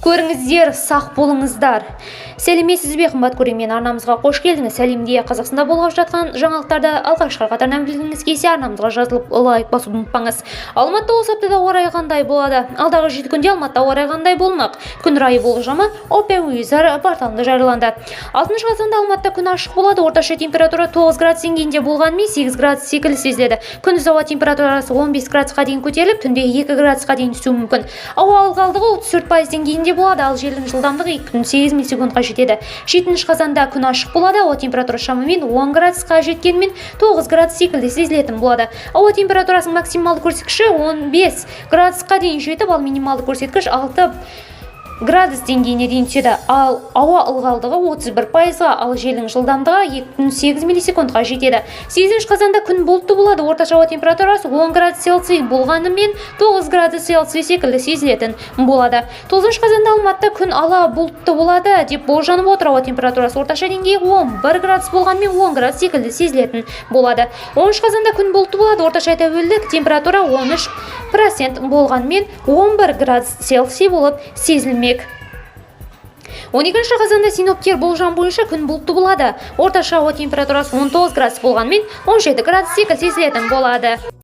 Көріңіздер, сақ болыңыздар. Сәлеметсіз бе, қымбат көрермен, арнамызға қош келдіңіз. Сәлемде Қазақстанда болып жатқан жаңалықтарды алғашқы қатарынан білгіңіз келсе, арнамызға жазылып лайк басуды ұмытпаңыз. Алматыда осы аптада ауа райы қандай болады? Алдағы 7 күнде Алматыда ауа райы қандай болмақ? Күн райы болжамы OpenWeather порталында жарияланды. 6 қазанда Алматыда күн ашық болады. Орташа температура 9 градус деңгейінде болғанымен 8 градус секілді сезіледі. Күндіз ауа температурасы 15 градусқа дейін көтеріліп, түнде 2 градусқа дейін түсуі мүмкін. Ауа ылғалдығы 34% деңгейінде болады, ал желдің жылдамдығы 2,8 секундқа жетеді. 7 қазанда күн ашық болады, ауа температурасы шамамен 10 градусқа жеткенмен 9 градус секілді сезілетін болады. Ауа температурасының максималды көрсеткіші 15 градусқа дейін жетіп, ал минималды көрсеткіш 6 градус деңгейіне дейін түседі. Ал ауа ылғалдығы 31%, ал желдің жылдамдығы 2,8 миллисекундқа жетеді. 8 қазанда күн бұлтты болады, орташа ауа температурасы 10 градус Цельсий болғанымен 9 градус Цельсий секілді сезілетін болады. 9 қазанда Алматыда күн ала бұлтты болады деп болжанып отыр. Ауа температурасы орташа деңгейі 11 градус болғанымен 10 градус секілді сезілетін болады. 10 қазанда күн бұлтты болады, орташа тәуелдік температура 13% болғанымен 11 градус Цельсий болып сезілмек. 12 қазанда синоптиктер болжам бойынша күн бұлтты болады. Орташа ауа температурасы 19 градус болғанмен 17 градус секілді сезілетін болады.